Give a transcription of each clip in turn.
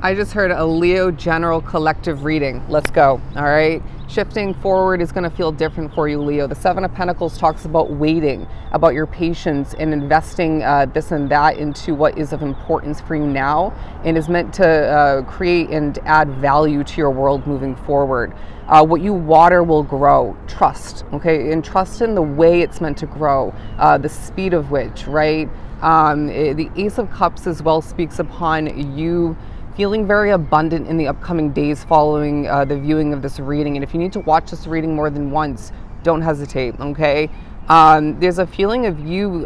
I just heard a Leo general collective reading. Let's go. All right. Shifting forward is going to feel different for you, Leo. The Seven of Pentacles talks about waiting, about your patience and investing this and that into what is of importance for you now and is meant to create and add value to your world moving forward. What you water will grow. Trust, okay? And trust in the way it's meant to grow, the speed of which, right? The Ace of Cups as well speaks upon you feeling very abundant in the upcoming days following the viewing of this reading. And if you need to watch this reading more than once, don't hesitate, okay? There's a feeling of you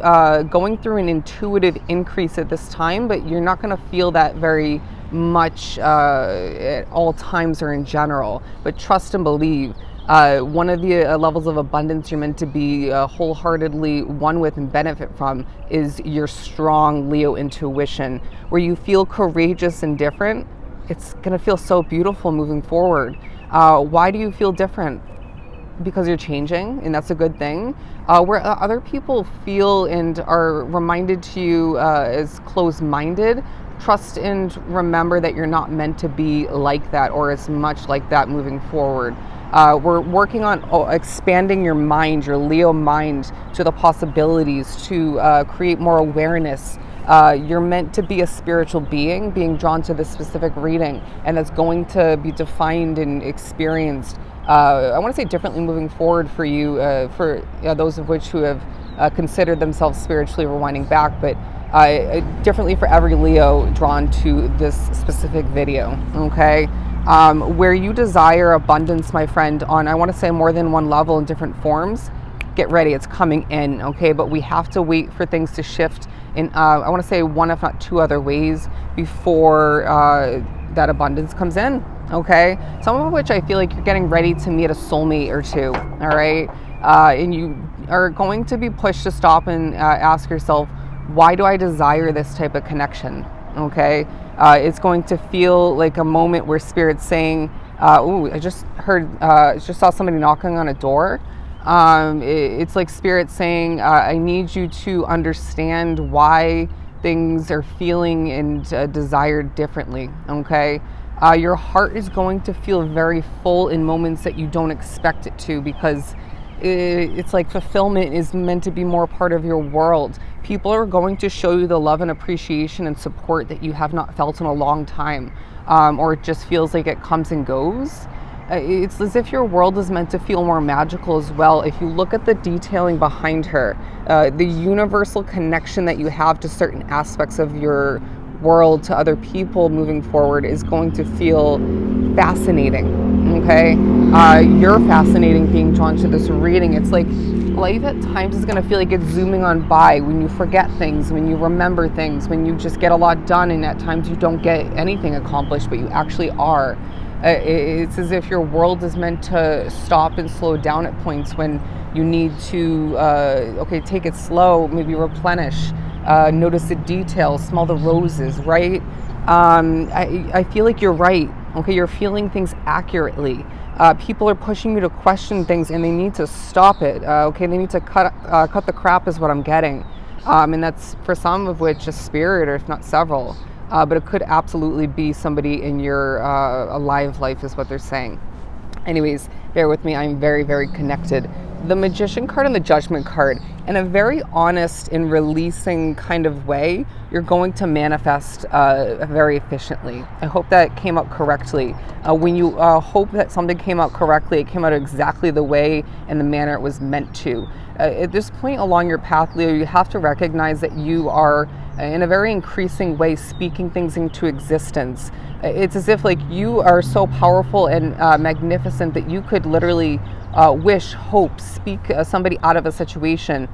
going through an intuitive increase at this time, but you're not going to feel that very much at all times or in general. But trust and believe. One of the levels of abundance you're meant to be wholeheartedly one with and benefit from is your strong Leo intuition, where you feel courageous and different. It's going to feel so beautiful moving forward. Why do you feel different? Because you're changing, and that's a good thing. Where other people feel and are reminded to you as closed-minded, trust and remember that you're not meant to be like that or as much like that moving forward. We're working on expanding your mind, your Leo mind, to the possibilities, to create more awareness. You're meant to be a spiritual being, being drawn to this specific reading, and that's going to be defined and experienced, I want to say differently moving forward for you, for those of which who have considered themselves spiritually rewinding back, but differently for every Leo drawn to this specific video, okay? Where you desire abundance, my friend, on, I want to say, more than one level in different forms, get ready, it's coming in, okay? But we have to wait for things to shift in, I want to say, one if not two other ways before that abundance comes in, okay? Some of which I feel like you're getting ready to meet a soulmate or two, all right? And you are going to be pushed to stop and ask yourself, why do I desire this type of connection, okay? It's going to feel like a moment where Spirit's saying, ooh, I just saw somebody knocking on a door. It's like Spirit saying, I need you to understand why things are feeling and desired differently, okay? Your heart is going to feel very full in moments that you don't expect it to, because it's like fulfillment is meant to be more part of your world. People are going to show you the love and appreciation and support that you have not felt in a long time, or it just feels like it comes and goes. It's as if your world is meant to feel more magical as well. If you look at the detailing behind her, the universal connection that you have to certain aspects of your world, to other people moving forward, is going to feel fascinating, okay? You're fascinating being drawn to this reading. It's like life at times is going to feel like it's zooming on by when you forget things, when you remember things, when you just get a lot done, and at times you don't get anything accomplished, but you actually are. It's as if your world is meant to stop and slow down at points when you need to, okay, take it slow, maybe replenish, notice the details, smell the roses, right? I feel like you're right, okay? You're feeling things accurately. People are pushing you to question things, and they need to stop it, okay? They need to cut the crap is what I'm getting. And that's for some of which a spirit, or if not several. But it could absolutely be somebody in your alive life is what they're saying. Anyways, bear with me. I'm very, very connected. The Magician card and the Judgment card, in a very honest and releasing kind of way, you're going to manifest very efficiently. I hope that came out correctly. When you hope that something came out correctly, it came out exactly the way and the manner it was meant to. At this point along your path, Leo, you have to recognize that you are, in a very increasing way, speaking things into existence. It's as if like you are so powerful and magnificent that you could literally wish, hope, speak somebody out of a situation.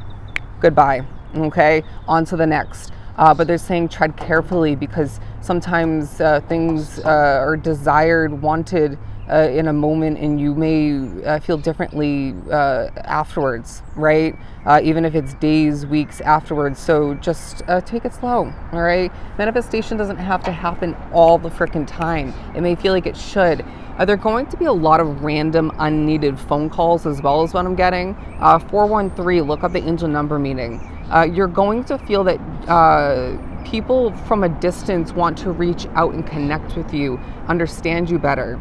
Goodbye, okay? On to the next. But they're saying tread carefully, because sometimes things are desired, wanted in a moment, and you may feel differently afterwards, right? Even if it's days, weeks afterwards. So just take it slow, all right? Manifestation doesn't have to happen all the freaking time. It may feel like it should. There are going to be a lot of random, unneeded phone calls as well as what I'm getting. 413, look up the angel number meaning. You're going to feel that people from a distance want to reach out and connect with you, understand you better.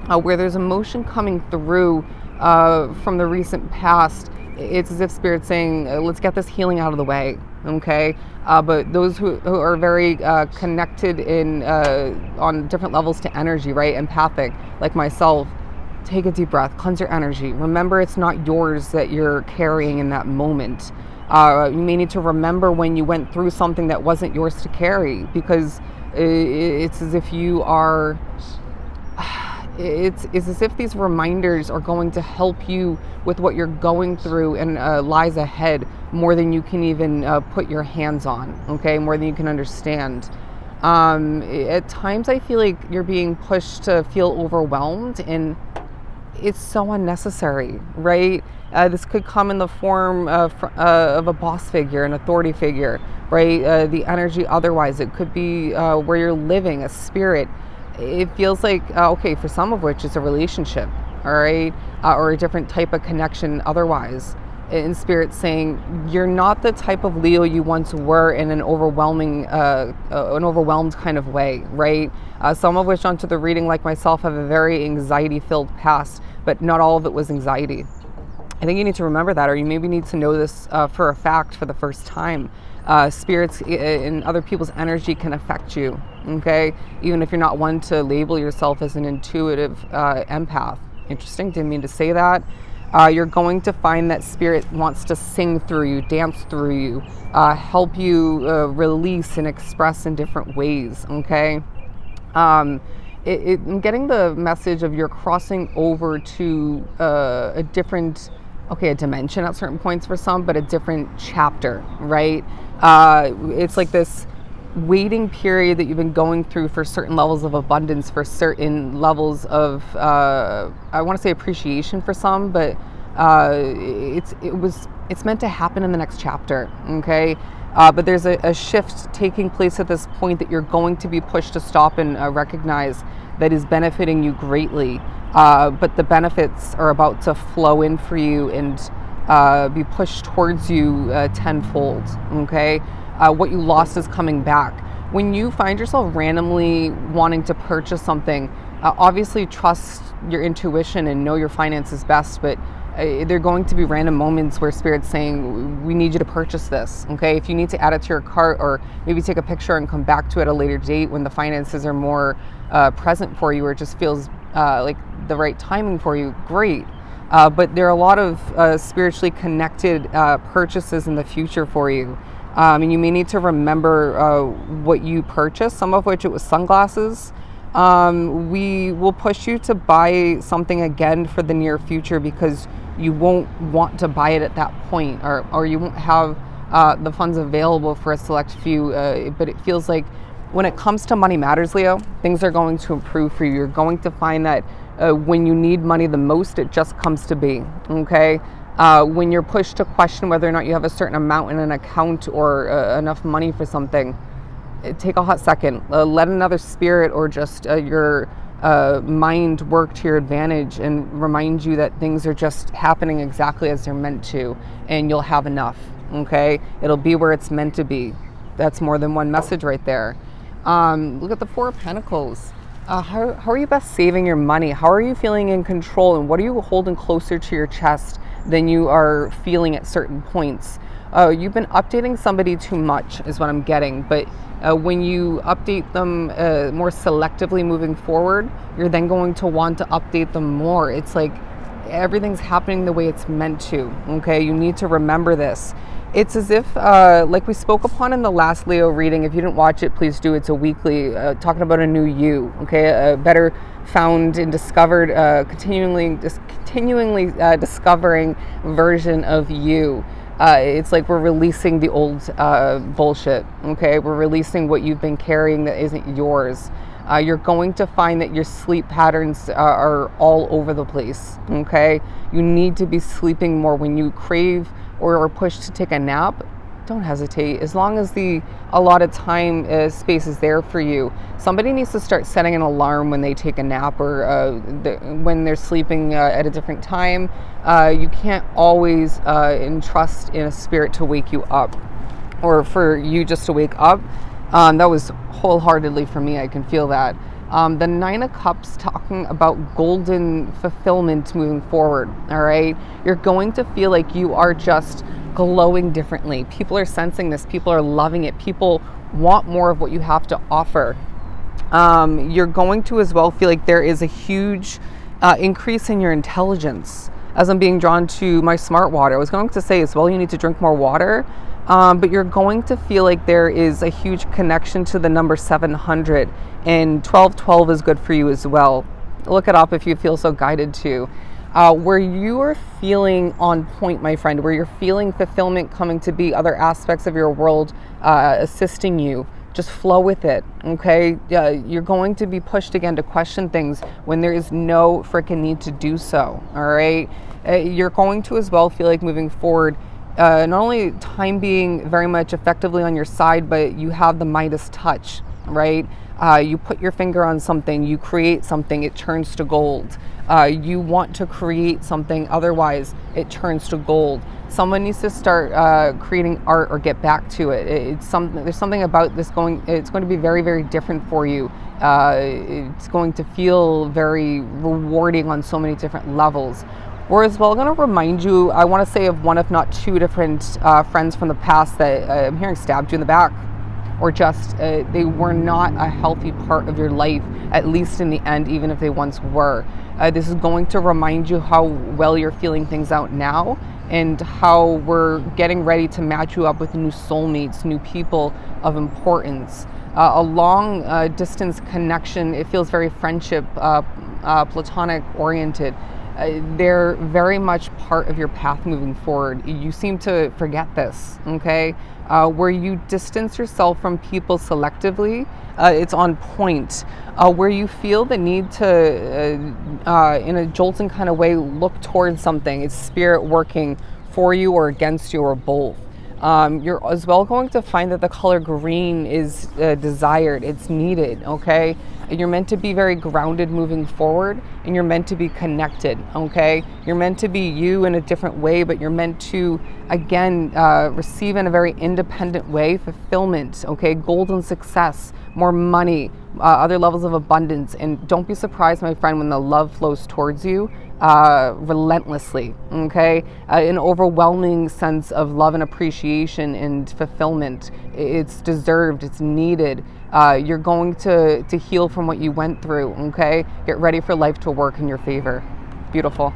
Where there's emotion coming through from the recent past, it's as if Spirit's saying, let's get this healing out of the way, okay? But those who are very connected on different levels to energy, right? Empathic, like myself, take a deep breath, cleanse your energy. Remember, it's not yours that you're carrying in that moment. You may need to remember when you went through something that wasn't yours to carry, because it's as if you are... It's as if these reminders are going to help you with what you're going through and lies ahead more than you can even put your hands on, okay? More than you can understand. At times I feel like you're being pushed to feel overwhelmed, and it's so unnecessary, right? This could come in the form of a boss figure, an authority figure, right? The energy otherwise. It could be where you're living, a spirit. It feels like, okay, for some of which it's a relationship, all right? Or a different type of connection otherwise. In Spirit saying, you're not the type of Leo you once were in an overwhelmed kind of way, right? Some of which onto the reading, like myself, have a very anxiety-filled past, but not all of it was anxiety. I think you need to remember that, or you maybe need to know this for a fact for the first time. Spirits and other people's energy can affect you, okay? Even if you're not one to label yourself as an intuitive empath. Interesting, didn't mean to say that. You're going to find that Spirit wants to sing through you, dance through you, help you release and express in different ways, okay? I'm getting the message of you're crossing over to a different, a dimension at certain points for some, but a different chapter, right? It's like this waiting period that you've been going through for certain levels of abundance, for certain levels of, I want to say appreciation for some, but it's meant to happen in the next chapter, okay? But there's a shift taking place at this point that you're going to be pushed to stop and recognize that is benefiting you greatly. But the benefits are about to flow in for you and be pushed towards you tenfold, okay? What you lost is coming back. When you find yourself randomly wanting to purchase something, obviously trust your intuition and know your finances best, but there are going to be random moments where Spirit's saying, we need you to purchase this, okay? If you need to add it to your cart, or maybe take a picture and come back to it at a later date when the finances are more present for you, or it just feels like the right timing for you, great. But there are a lot of spiritually connected purchases in the future for you. And you may need to remember what you purchased, some of which it was sunglasses. We will push you to buy something again for the near future because you won't want to buy it at that point, or you won't have the funds available for a select few. But it feels like when it comes to money matters, Leo, things are going to improve for you. You're going to find that when you need money the most, it just comes to be, okay? When you're pushed to question whether or not you have a certain amount in an account or enough money for something, take a hot second. Let another spirit or just your mind work to your advantage and remind you that things are just happening exactly as they're meant to, and you'll have enough, okay? It'll be where it's meant to be. That's more than one message right there. Look at the Four of Pentacles. How are you best saving your money? How are you feeling in control, and what are you holding closer to your chest than you are feeling at certain points? You've been updating somebody too much is what I'm getting, but when you update them more selectively moving forward, you're then going to want to update them more. It's like everything's happening the way it's meant to, okay? You need to remember this. It's as if, like we spoke upon in the last Leo reading, if you didn't watch it, please do. It's a weekly, talking about a new you, okay? A better found and discovered, continually discovering version of you. It's like we're releasing the old bullshit, okay? We're releasing what you've been carrying that isn't yours. You're going to find that your sleep patterns are all over the place, okay? You need to be sleeping more. When you crave or are pushed to take a nap, don't hesitate. As long as the allotted time space is there for you. Somebody needs to start setting an alarm when they take a nap, or when they're sleeping at a different time. You can't always entrust in a spirit to wake you up, or for you just to wake up. That was wholeheartedly for me. I can feel that. The Nine of Cups talking about golden fulfillment moving forward. All right. You're going to feel like you are just glowing differently. People are sensing this. People are loving it. People want more of what you have to offer. You're going to as well feel like there is a huge increase in your intelligence. As I'm being drawn to my smart water, I was going to say as well, you need to drink more water. But you're going to feel like there is a huge connection to the number 700, and 1212 is good for you as well. Look it up if you feel so guided to. Where you are feeling on point, my friend, where you're feeling fulfillment coming to be, other aspects of your world assisting you, just flow with it, okay? You're going to be pushed again to question things when there is no freaking need to do so, all right? You're going to as well feel like moving forward, not only time being very much effectively on your side, but you have the Midas touch, right? You put your finger on something, you create something, it turns to gold. You want to create something, otherwise it turns to gold. Someone needs to start creating art or get back to it. There's something about this it's going to be very, very different for you. It's going to feel very rewarding on so many different levels. We're as well going to remind you, I want to say, of one, if not two different friends from the past that I'm hearing stabbed you in the back, or just they were not a healthy part of your life, at least in the end, even if they once were. This is going to remind you how well you're feeling things out now, and how we're getting ready to match you up with new soulmates, new people of importance. A long distance connection, it feels very friendship, platonic oriented. They're very much part of your path moving forward. You seem to forget this, okay? Where you distance yourself from people selectively, it's on point. Where you feel the need to, in a jolting kind of way, look towards something. It's spirit working for you or against you or both. You're as well going to find that the color green is desired, it's needed, okay? You're meant to be very grounded moving forward, and you're meant to be connected, okay? You're meant to be you in a different way, but you're meant to, again, receive in a very independent way fulfillment, okay? Golden success, more money, other levels of abundance. And don't be surprised, my friend, when the love flows towards you relentlessly, okay? An overwhelming sense of love and appreciation and fulfillment. It's deserved, it's needed. You're going to heal from what you went through, okay? Get ready for life to work in your favor. Beautiful.